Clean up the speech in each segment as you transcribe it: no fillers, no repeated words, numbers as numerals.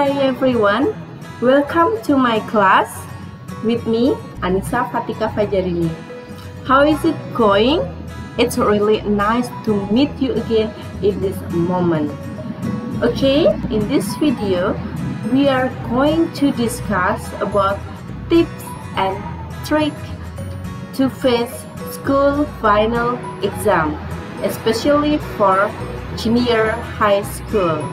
Hi everyone, welcome to my class with me, Anissa Fatika Fajarini. How is it going? It's really nice to meet you again in this moment. Okay, in this video, we are going to discuss about tips and tricks to face school final exam, especially for junior high school.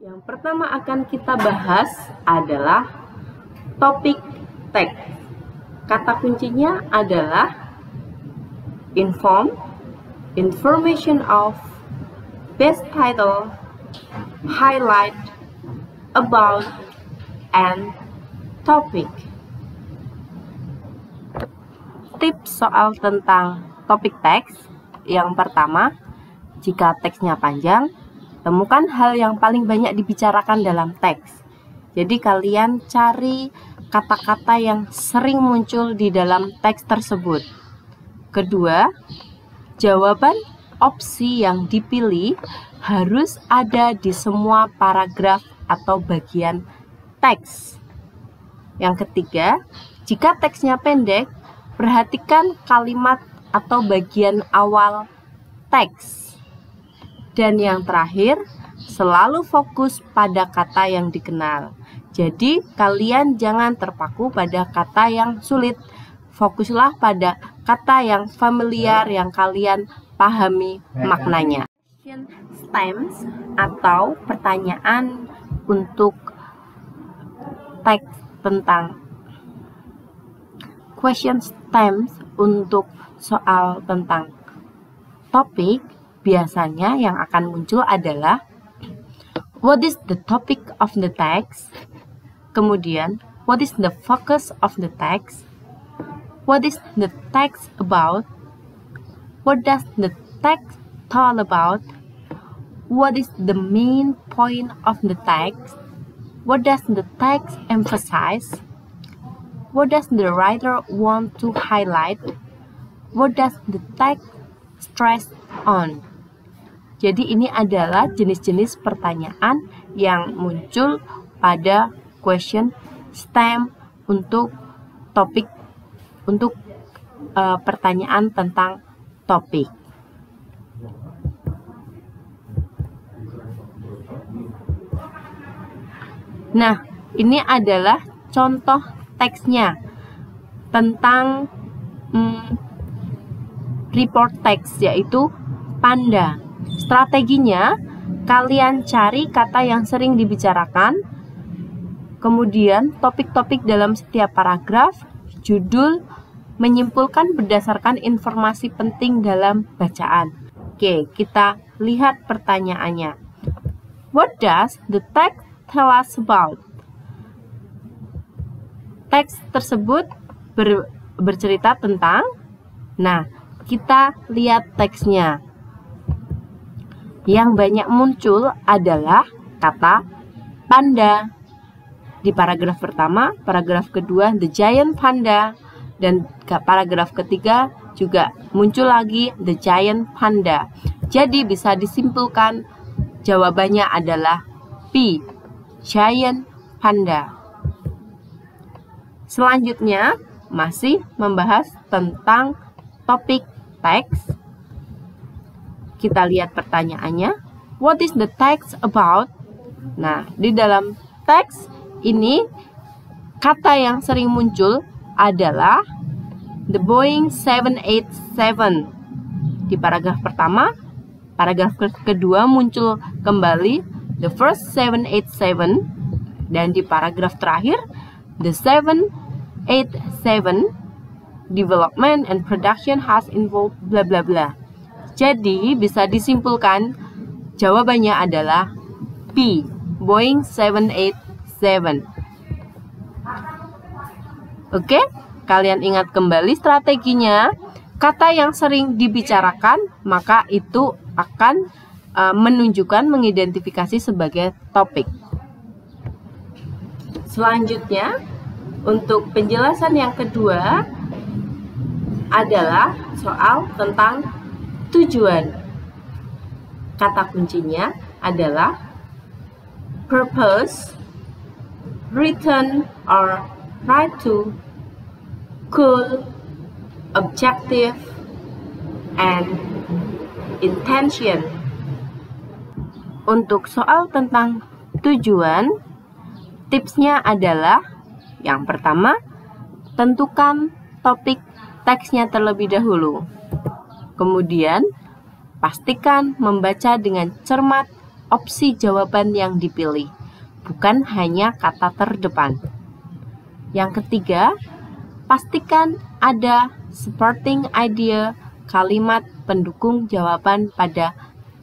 Yang pertama akan kita bahas adalah topik teks. Kata kuncinya adalah inform, information of, best title, highlight, about, and topic. Tips soal tentang topik teks. Yang pertama, jika teksnya panjang, temukan hal yang paling banyak dibicarakan dalam teks. Jadi kalian cari kata-kata yang sering muncul di dalam teks tersebut. Kedua, jawaban opsi yang dipilih harus ada di semua paragraf atau bagian teks. Yang ketiga, jika teksnya pendek, perhatikan kalimat atau bagian awal teks. Dan yang terakhir, selalu fokus pada kata yang dikenal. Jadi, kalian jangan terpaku pada kata yang sulit. Fokuslah pada kata yang familiar yang kalian pahami maknanya. Question stems atau pertanyaan untuk teks tentang question stems untuk soal tentang topik. Biasanya yang akan muncul adalah what is the topic of the text? Kemudian, what is the focus of the text? What is the text about? What does the text tell about? What is the main point of the text? What does the text emphasize? What does the writer want to highlight? What does the text stress on? Jadi ini adalah jenis-jenis pertanyaan yang muncul pada question stem untuk topik, untuk pertanyaan tentang topik. Nah, ini adalah contoh teksnya tentang report text, yaitu panda. Strateginya, kalian cari kata yang sering dibicarakan, kemudian topik-topik dalam setiap paragraf, judul, menyimpulkan berdasarkan informasi penting dalam bacaan. Oke, kita lihat pertanyaannya. What does the text tell us about? Teks tersebut bercerita tentang, nah, kita lihat teksnya. Yang banyak muncul adalah kata panda. Di paragraf pertama, paragraf kedua, the giant panda, dan paragraf ketiga juga muncul lagi the giant panda. Jadi bisa disimpulkan jawabannya adalah B, giant panda. Selanjutnya masih membahas tentang topik teks. Kita lihat pertanyaannya. What is the text about? Nah, di dalam teks ini kata yang sering muncul adalah the Boeing 787. Di paragraf pertama, paragraf kedua muncul kembali the first 787, dan di paragraf terakhir the 787 development and production has involved bla bla bla. Jadi bisa disimpulkan jawabannya adalah B, Boeing 787. Oke, kalian ingat kembali strateginya. Kata yang sering dibicarakan, maka itu akan menunjukkan, mengidentifikasi sebagai topik. Selanjutnya, untuk penjelasan yang kedua, adalah soal tentang tujuan. Kata kuncinya adalah purpose, reason or right to, goal, objective, and intention. Untuk soal tentang tujuan, tipsnya adalah yang pertama, tentukan topik teksnya terlebih dahulu. Kemudian, pastikan membaca dengan cermat opsi jawaban yang dipilih, bukan hanya kata terdepan. Yang ketiga, pastikan ada supporting idea, kalimat pendukung jawaban pada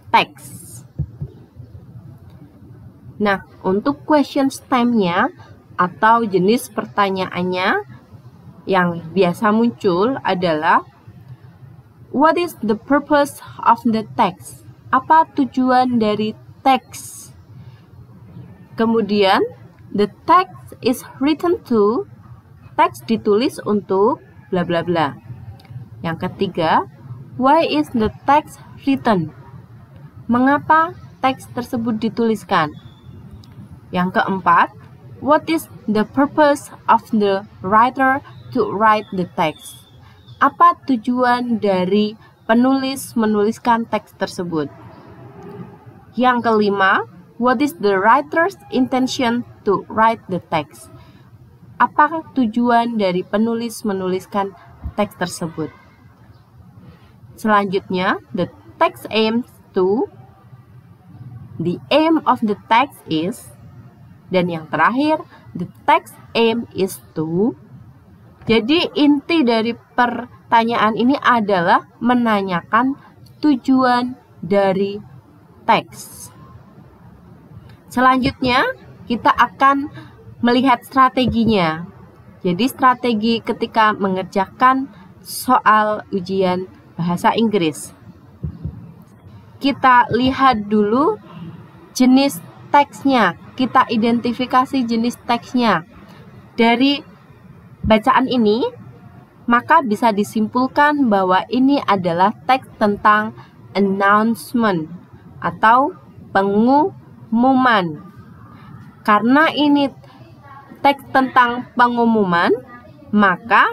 teks. Nah, untuk question stem-nya atau jenis pertanyaannya yang biasa muncul adalah what is the purpose of the text? Apa tujuan dari teks? Kemudian, the text is written to, teks ditulis untuk bla bla bla. Yang ketiga, why is the text written? Mengapa teks tersebut dituliskan? Yang keempat, what is the purpose of the writer to write the text? Apa tujuan dari penulis menuliskan teks tersebut? Yang kelima, what is the writer's intention to write the text? Apa tujuan dari penulis menuliskan teks tersebut? Selanjutnya, the text aims to, the aim of the text is, dan yang terakhir, the text aim is to. Jadi inti dari pertanyaan ini adalah menanyakan tujuan dari teks. Selanjutnya, kita akan melihat strateginya. Jadi strategi ketika mengerjakan soal ujian bahasa Inggris. Kita lihat dulu jenis teksnya. Kita identifikasi jenis teksnya. Dari bacaan ini, maka bisa disimpulkan bahwa ini adalah teks tentang announcement atau pengumuman. Karena ini teks tentang pengumuman, maka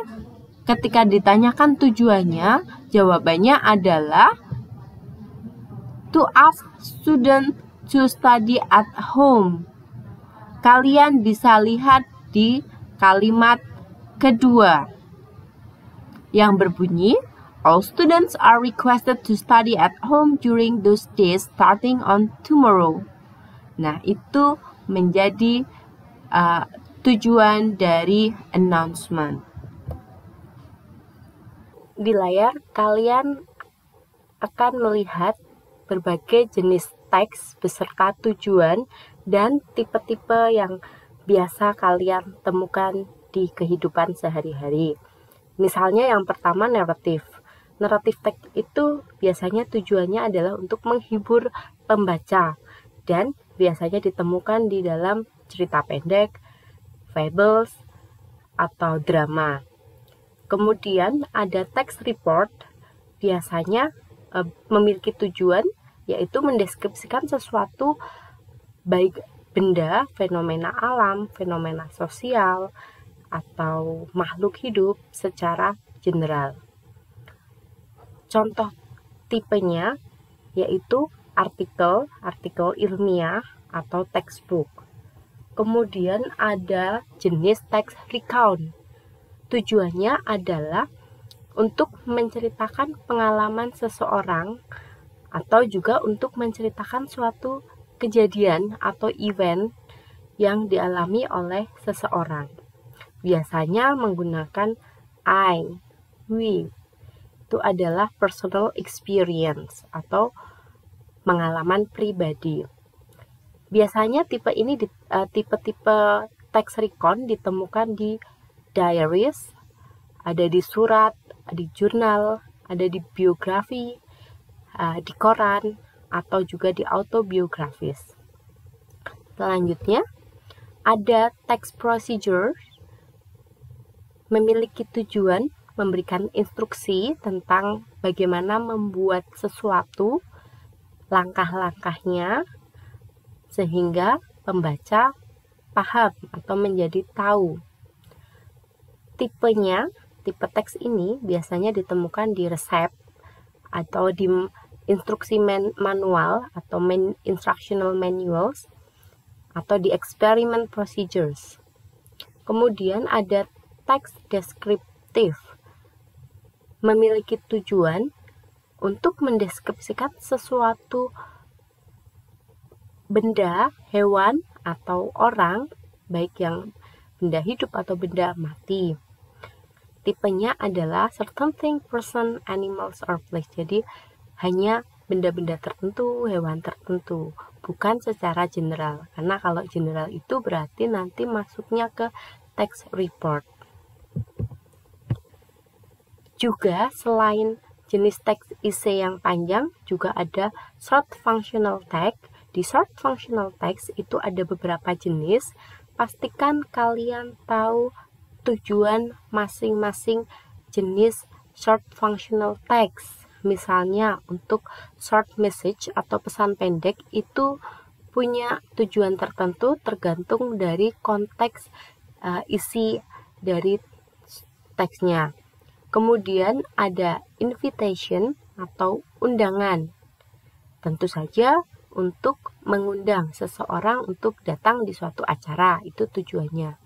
ketika ditanyakan tujuannya, jawabannya adalah to ask students to study at home. Kalian bisa lihat di kalimat kedua yang berbunyi, all students are requested to study at home during those days starting on tomorrow. Nah, itu menjadi tujuan dari announcement. Di layar kalian akan melihat berbagai jenis teks beserta tujuan dan tipe-tipe yang biasa kalian temukan di kehidupan sehari-hari. Misalnya yang pertama naratif. Naratif teks itu biasanya tujuannya adalah untuk menghibur pembaca dan biasanya ditemukan di dalam cerita pendek, fables, atau drama. Kemudian ada text report, biasanya memiliki tujuan yaitu mendeskripsikan sesuatu baik benda, fenomena alam, fenomena sosial, atau makhluk hidup secara general. Contoh tipenya yaitu artikel ilmiah atau textbook. Kemudian ada jenis text recount. Tujuannya adalah untuk menceritakan pengalaman seseorang atau juga untuk menceritakan suatu kejadian atau event yang dialami oleh seseorang. Biasanya menggunakan I, we. Itu adalah personal experience atau pengalaman pribadi. Biasanya tipe-tipe text recount ditemukan di diaries, ada di surat, di jurnal, ada di biografi, di koran, atau juga di autobiografis. Selanjutnya, ada text procedure, memiliki tujuan memberikan instruksi tentang bagaimana membuat sesuatu, langkah-langkahnya, sehingga pembaca paham atau menjadi tahu. Tipe teks ini biasanya ditemukan di resep atau di instruksi manual atau instructional manuals atau di experiment procedures. Kemudian ada teks deskriptif, memiliki tujuan untuk mendeskripsikan sesuatu benda, hewan, atau orang, baik yang benda hidup atau benda mati. Tipenya adalah certain thing, person, animals, or place. Jadi hanya benda-benda tertentu, hewan tertentu, bukan secara general. Karena kalau general itu berarti nanti masuknya ke text report. Juga selain jenis teks essay yang panjang, juga ada short functional text. Di short functional text itu ada beberapa jenis. Pastikan kalian tahu tujuan masing-masing jenis short functional text. Misalnya untuk short message atau pesan pendek itu punya tujuan tertentu tergantung dari konteks isi dari teksnya. Kemudian ada invitation atau undangan. Tentu saja untuk mengundang seseorang untuk datang di suatu acara, itu tujuannya.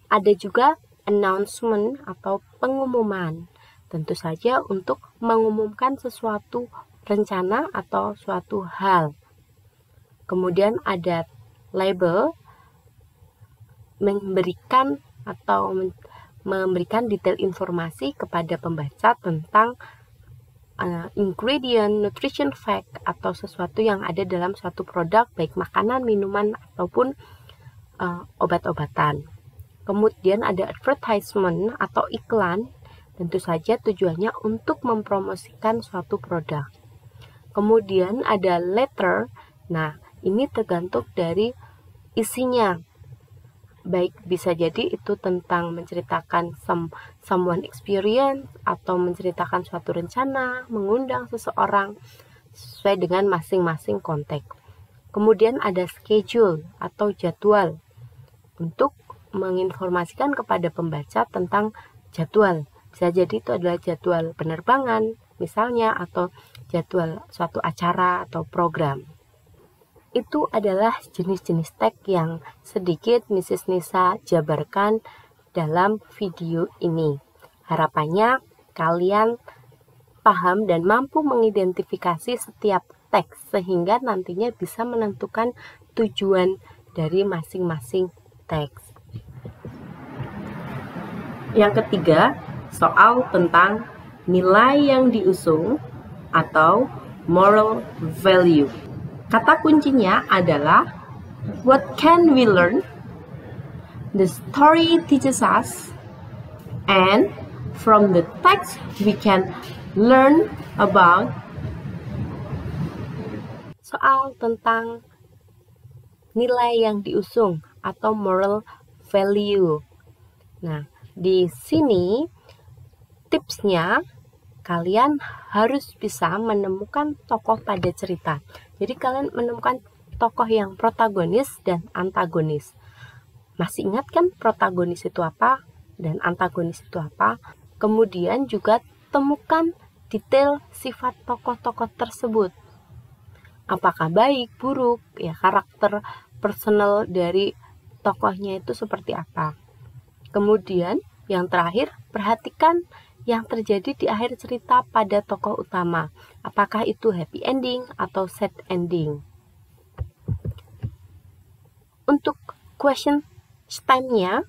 Ada juga announcement atau pengumuman. Tentu saja untuk mengumumkan sesuatu rencana atau suatu hal. Kemudian ada label, memberikan detail informasi kepada pembaca tentang ingredient, nutrition fact, atau sesuatu yang ada dalam suatu produk, baik makanan, minuman, ataupun obat-obatan. Kemudian ada advertisement atau iklan, tentu saja tujuannya untuk mempromosikan suatu produk. Kemudian ada letter, nah ini tergantung dari isinya. Baik bisa jadi itu tentang menceritakan someone experience atau menceritakan suatu rencana, mengundang seseorang sesuai dengan masing-masing konteks. Kemudian ada schedule atau jadwal untuk menginformasikan kepada pembaca tentang jadwal. Bisa jadi itu adalah jadwal penerbangan misalnya atau jadwal suatu acara atau program. Itu adalah jenis-jenis teks yang sedikit Mrs. Nisa jabarkan dalam video ini. Harapannya kalian paham dan mampu mengidentifikasi setiap teks sehingga nantinya bisa menentukan tujuan dari masing-masing teks. Yang ketiga, soal tentang nilai yang diusung atau moral value. Kata kuncinya adalah what can we learn, the story teaches us, and from the text we can learn about. Soal tentang nilai yang diusung atau moral value. Nah, di sini tipsnya kalian harus bisa menemukan tokoh pada cerita. Jadi kalian menemukan tokoh yang protagonis dan antagonis. Masih ingat kan protagonis itu apa dan antagonis itu apa? Kemudian juga temukan detail sifat tokoh-tokoh tersebut. Apakah baik, buruk, ya karakter personal dari tokohnya itu seperti apa. Kemudian yang terakhir, perhatikan yang terjadi di akhir cerita pada tokoh utama. Apakah itu happy ending atau sad ending? Untuk question stem-nya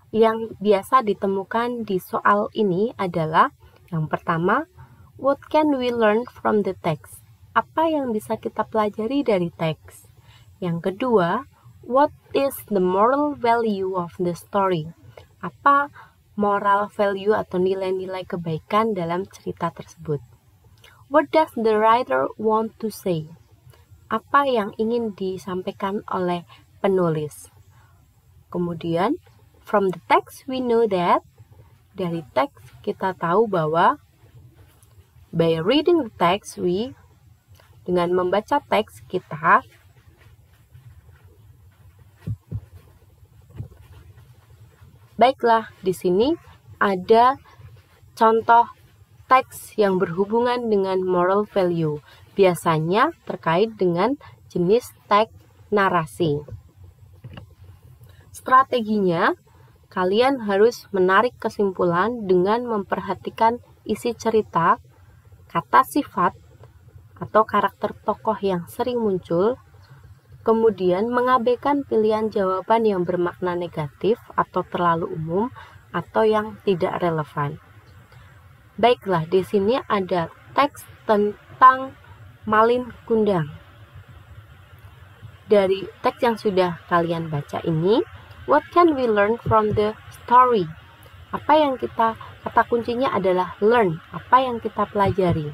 yang biasa ditemukan di soal ini adalah yang pertama, what can we learn from the text? Apa yang bisa kita pelajari dari teks? Yang kedua, what is the moral value of the story? Apa moral value atau nilai-nilai kebaikan dalam cerita tersebut? What does the writer want to say? Apa yang ingin disampaikan oleh penulis? Kemudian, from the text we know that dari teks kita tahu bahwa by reading the text dengan membaca teks kita baiklah, di sini ada contoh teks yang berhubungan dengan moral value, biasanya terkait dengan jenis teks narasi. Strateginya, kalian harus menarik kesimpulan dengan memperhatikan isi cerita, kata sifat, atau karakter tokoh yang sering muncul, kemudian mengabaikan pilihan jawaban yang bermakna negatif atau terlalu umum atau yang tidak relevan. Baiklah, di sini ada teks tentang Malin Kundang. Dari teks yang sudah kalian baca ini, what can we learn from the story? Apa yang kata kuncinya adalah learn, apa yang kita pelajari.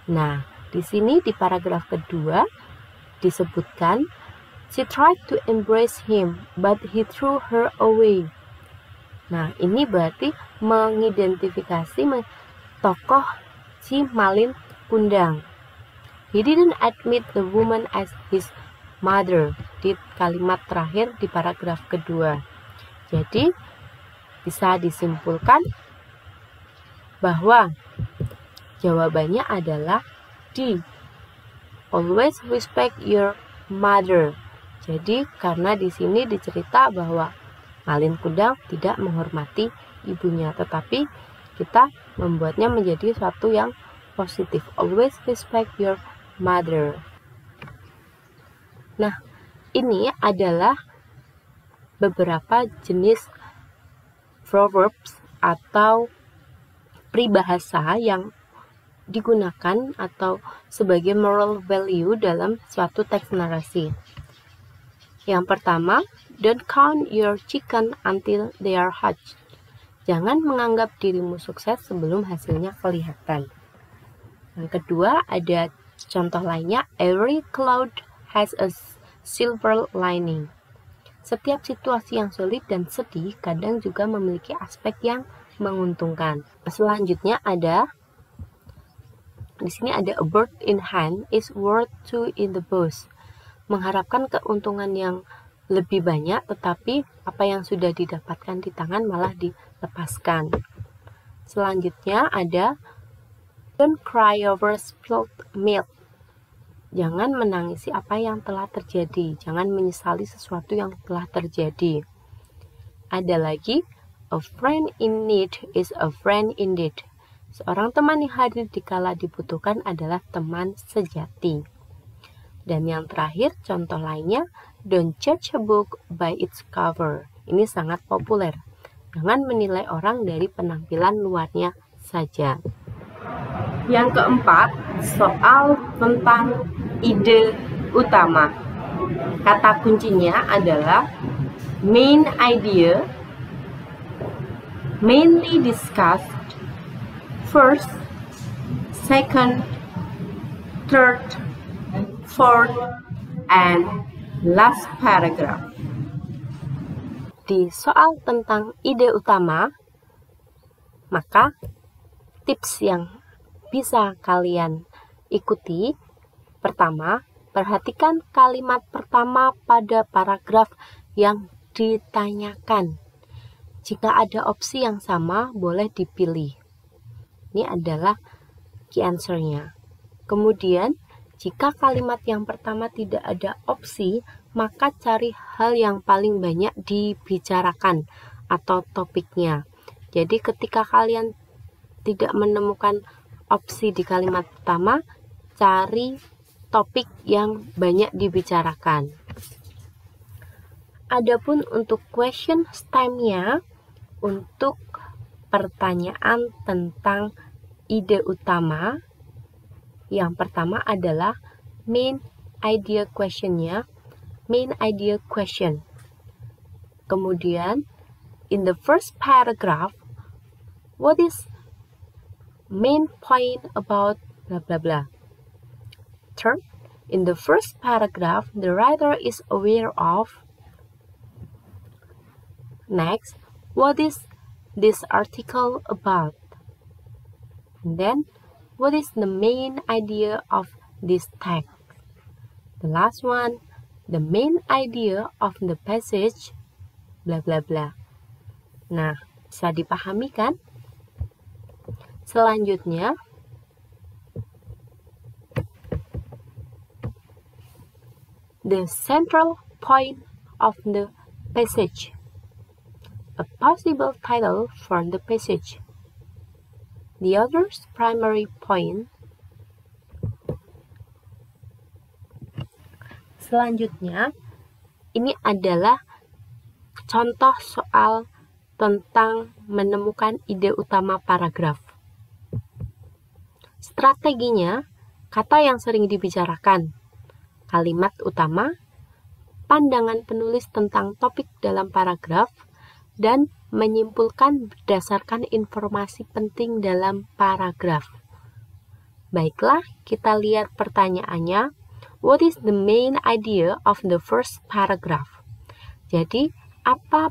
Nah, di sini di paragraf kedua disebutkan, she tried to embrace him, but he threw her away. Nah, ini berarti mengidentifikasi tokoh si Malin Kundang. He didn't admit the woman as his mother, di kalimat terakhir di paragraf kedua. Jadi, bisa disimpulkan bahwa jawabannya adalah D. Always respect your mother. Jadi, karena di sini dicerita bahwa Malin Kundang tidak menghormati ibunya, tetapi kita membuatnya menjadi suatu yang positif. Always respect your mother. Nah, ini adalah beberapa jenis proverbs atau peribahasa yang digunakan atau sebagai moral value dalam suatu teks narasi. Yang pertama, don't count your chicken until they are hatched. Jangan menganggap dirimu sukses sebelum hasilnya kelihatan. Yang kedua, ada contoh lainnya, every cloud has a silver lining. Setiap situasi yang sulit dan sedih kadang juga memiliki aspek yang menguntungkan. Selanjutnya di sini ada a bird in hand is worth two in the bush. Mengharapkan keuntungan yang lebih banyak, tetapi apa yang sudah didapatkan di tangan malah dilepaskan. Selanjutnya ada don't cry over spilled milk. Jangan menangisi apa yang telah terjadi. Jangan menyesali sesuatu yang telah terjadi. Ada lagi, a friend in need is a friend indeed. Seorang teman yang hadir dikala dibutuhkan adalah teman sejati. Dan yang terakhir, contoh lainnya, don't judge a book by its cover. Ini sangat populer. Jangan menilai orang dari penampilan luarnya saja. Yang keempat, soal tentang ide utama. Kata kuncinya adalah main idea, mainly discussed, first, second, third, fourth, and last paragraph. Di soal tentang ide utama, maka tips yang bisa kalian ikuti, pertama, perhatikan kalimat pertama pada paragraf yang ditanyakan. Jika ada opsi yang sama, boleh dipilih. Ini adalah key answer-nya. Kemudian, jika kalimat yang pertama tidak ada opsi, maka cari hal yang paling banyak dibicarakan atau topiknya. Jadi ketika kalian tidak menemukan opsi di kalimat pertama, cari topik yang banyak dibicarakan. Adapun untuk question time-nya, untuk pertanyaan tentang ide utama, yang pertama adalah main idea question-nya, main idea question. Kemudian, in the first paragraph, what is main point about blah blah blah. Third, in the first paragraph, the writer is aware of. Next, what is this article about? And then, what is the main idea of this text? The last one, the main idea of the passage, bla bla bla. Nah, bisa dipahami kan? Selanjutnya, the central point of the passage. A possible title for the passage. The author's primary point. Selanjutnya, ini adalah contoh soal tentang menemukan ide utama paragraf. Strateginya, kata yang sering dibicarakan, kalimat utama, pandangan penulis tentang topik dalam paragraf, dan menyimpulkan berdasarkan informasi penting dalam paragraf. Baiklah, kita lihat pertanyaannya. What is the main idea of the first paragraph? Jadi, apa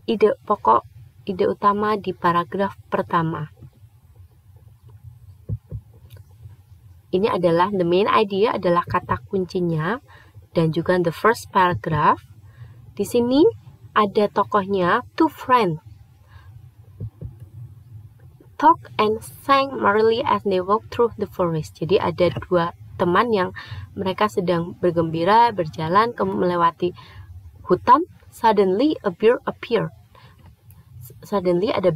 ide pokok, ide utama di paragraf pertama? Ini adalah the main idea, adalah kata kuncinya, dan juga the first paragraph. Di sini ada tokohnya, two friends talk and sang merrily as they walk through the forest. Jadi ada dua teman yang mereka sedang bergembira berjalan melewati hutan. Suddenly a bear appeared. Suddenly ada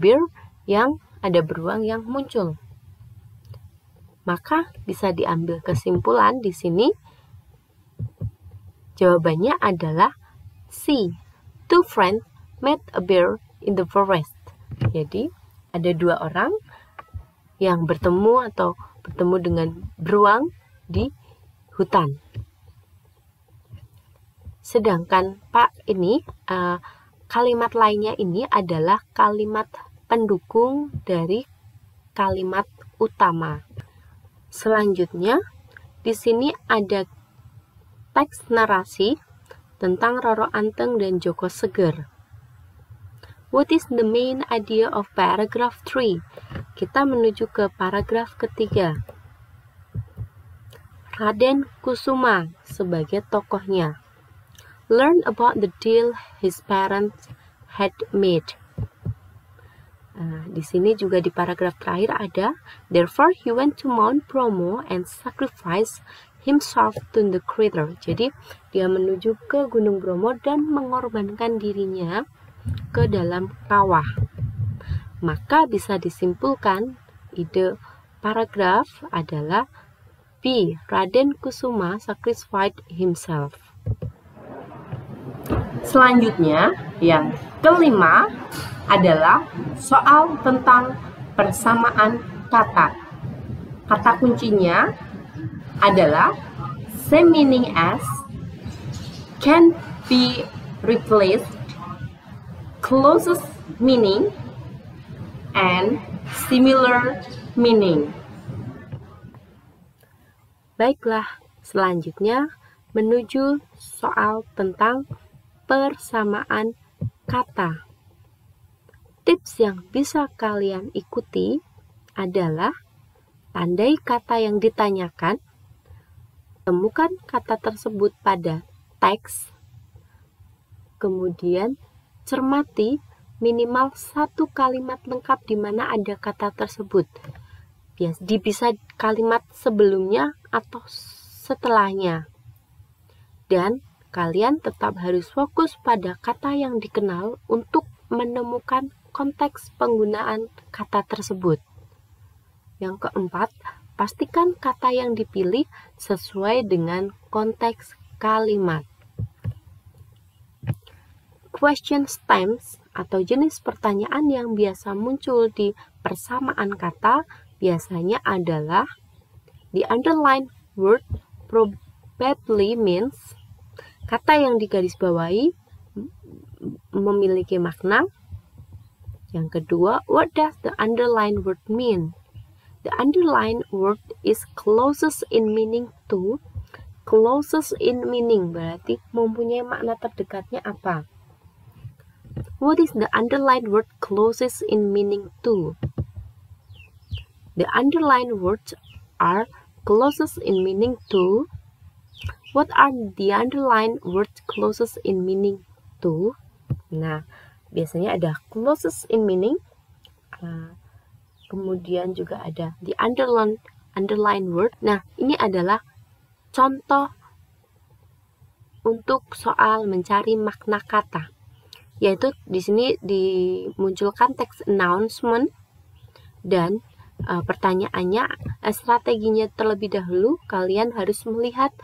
beruang yang muncul. Maka bisa diambil kesimpulan di sini. Jawabannya adalah C. Two friends met a bear in the forest. Jadi ada dua orang yang bertemu dengan beruang di hutan. Sedangkan kalimat lainnya ini adalah kalimat pendukung dari kalimat utama. Selanjutnya, di sini ada teks narasi tentang Roro Anteng dan Joko Seger. What is the main idea of paragraph 3? Kita menuju ke paragraf ketiga. Raden Kusuma sebagai tokohnya. Learn about the deal his parents had made. Di sini juga di paragraf terakhir ada, therefore he went to Mount Bromo and sacrificed himself to the creator. Jadi dia menuju ke Gunung Bromo dan mengorbankan dirinya ke dalam kawah. Maka bisa disimpulkan ide paragraf adalah B. Raden Kusuma sacrificed himself. Selanjutnya, yang kelima adalah soal tentang persamaan kata. Kata kuncinya adalah same meaning as, can be replaced, closest meaning, and similar meaning. Baiklah, selanjutnya menuju soal tentang persamaan kata. Tips yang bisa kalian ikuti adalah tandai kata yang ditanyakan, temukan kata tersebut pada teks, kemudian cermati minimal satu kalimat lengkap di mana ada kata tersebut. Bisa kalimat sebelumnya atau setelahnya. Dan kalian tetap harus fokus pada kata yang dikenal untuk menemukan konteks penggunaan kata tersebut. Yang keempat, pastikan kata yang dipilih sesuai dengan konteks kalimat. Question stems atau jenis pertanyaan yang biasa muncul di persamaan kata biasanya adalah the underlined word probably means, kata yang digarisbawahi memiliki makna. Yang kedua, what does the underlined word mean? The underlined word is closest in meaning to. Closest in meaning berarti mempunyai makna terdekatnya apa? What is the underlined word closest in meaning to? The underlined words are closest in meaning to. What are the underlined words closest in meaning to? Nah, biasanya ada closest in meaning, kemudian juga ada the underline word. Nah, ini adalah contoh untuk soal mencari makna kata, yaitu di sini dimunculkan teks announcement dan pertanyaannya, strateginya terlebih dahulu kalian harus melihat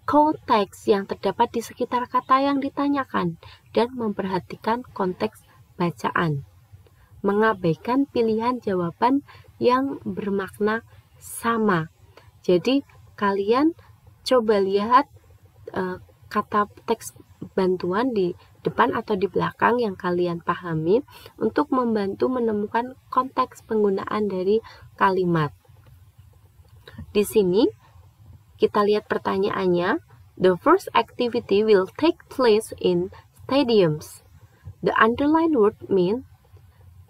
konteks yang terdapat di sekitar kata yang ditanyakan dan memperhatikan konteks bacaan, mengabaikan pilihan jawaban yang bermakna sama. Jadi kalian coba lihat kata teks bantuan di depan atau di belakang yang kalian pahami untuk membantu menemukan konteks penggunaan dari kalimat. Di sini kita lihat pertanyaannya. The first activity will take place in stadiums. The underlined word mean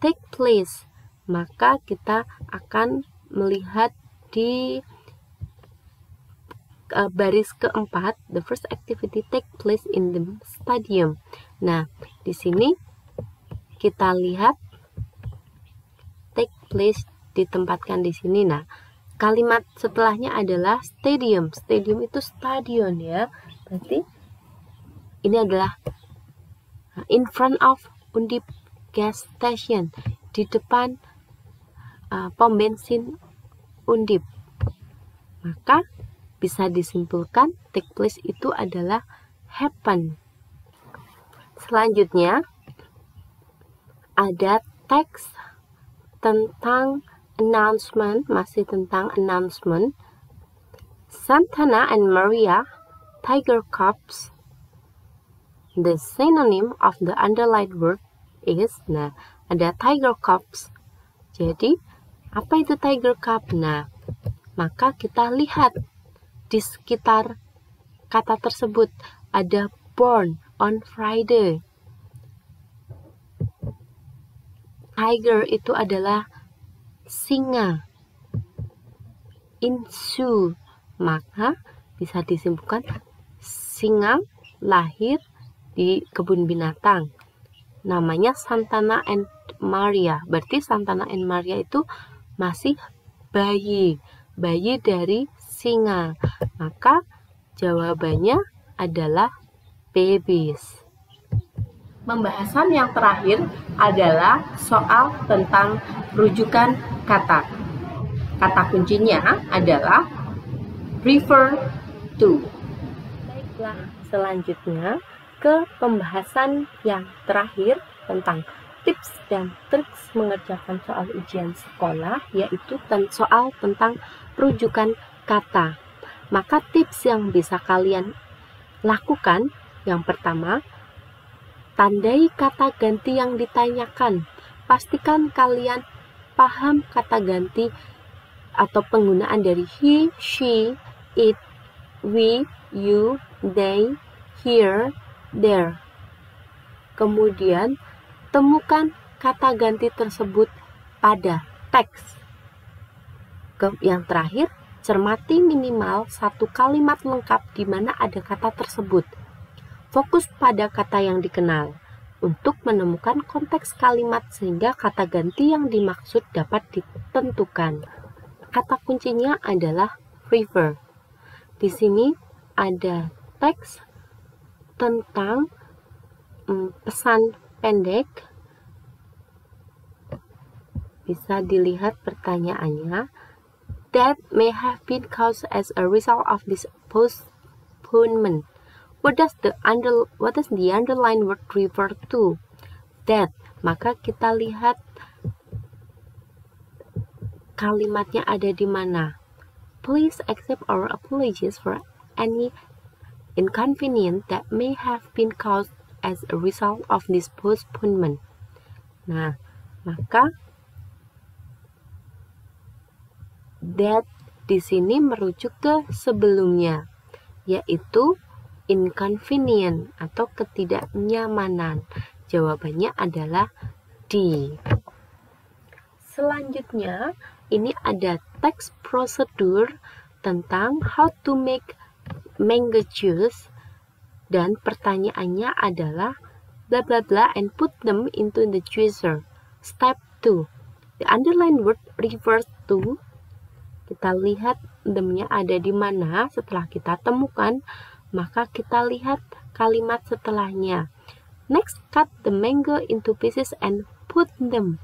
take place. Maka kita akan melihat di baris keempat, the first activity take place in the stadium. Nah, di sini kita lihat take place ditempatkan di sini. Nah, kalimat setelahnya adalah stadium. Stadium itu stadion ya. Berarti ini adalah in front of Undip gas station, di depan pom bensin Undip. Maka bisa disimpulkan take place itu adalah happen. Selanjutnya ada teks tentang announcement, masih tentang announcement. Santana and Maria, Tiger Cubs. The synonym of the underlined word is, nah, ada Tiger Cubs. Jadi, apa itu Tiger Cub? Nah, maka kita lihat di sekitar kata tersebut ada born on Friday. Tiger itu adalah singa. In zoo, maka bisa disimpulkan singa lahir di kebun binatang. Namanya Santana and Maria. Berarti Santana and Maria itu masih bayi dari singa. Maka jawabannya adalah babies. Pembahasan yang terakhir adalah soal tentang rujukan kata. Kata kuncinya adalah refer to. Baiklah, selanjutnya ke pembahasan yang terakhir tentang tips dan triks mengerjakan soal ujian sekolah, yaitu soal tentang rujukan kata. Maka tips yang bisa kalian lakukan, yang pertama, tandai kata ganti yang ditanyakan. Pastikan kalian paham kata ganti atau penggunaan dari he, she, it, we, you, they, here, there. Kemudian, temukan kata ganti tersebut pada teks. Yang terakhir, cermati minimal satu kalimat lengkap di mana ada kata tersebut. Fokus pada kata yang dikenal untuk menemukan konteks kalimat sehingga kata ganti yang dimaksud dapat ditentukan. Kata kuncinya adalah refer. Di sini ada teks tentang pesan pendek. Bisa dilihat pertanyaannya. That may have been caused as a result of this postponement. What does the underlined word refer to? That. Maka kita lihat kalimatnya ada di mana. Please accept our apologies for any inconvenience that may have been caused as a result of this postponement. Nah, maka that di sini merujuk ke sebelumnya, yaitu inconvenient atau ketidaknyamanan? Jawabannya adalah D. Selanjutnya, ini ada text procedure tentang how to make mango juice, dan pertanyaannya adalah bla bla bla and put them into the juicer. Step 2. The underlined word refers to. Kita lihat them-nya ada di mana. Setelah kita temukan, maka kita lihat kalimat setelahnya. Next, cut the mango into pieces and put them.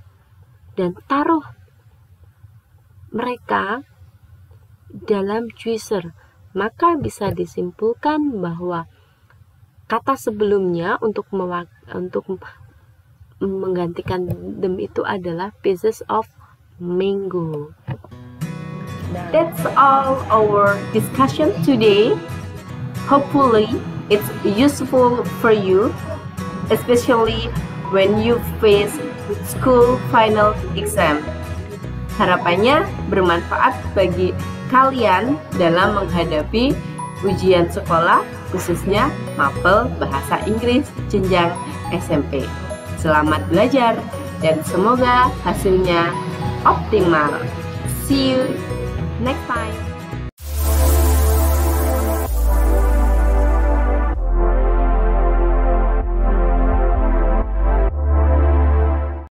Dan taruh mereka dalam juicer. Maka bisa disimpulkan bahwa kata sebelumnya untuk menggantikan them itu adalah pieces of mango. That's all our discussion today. Hopefully it's useful for you, especially when you face school final exam. Harapannya bermanfaat bagi kalian dalam menghadapi ujian sekolah, khususnya mapel bahasa Inggris jenjang SMP. Selamat belajar dan semoga hasilnya optimal. See you next time.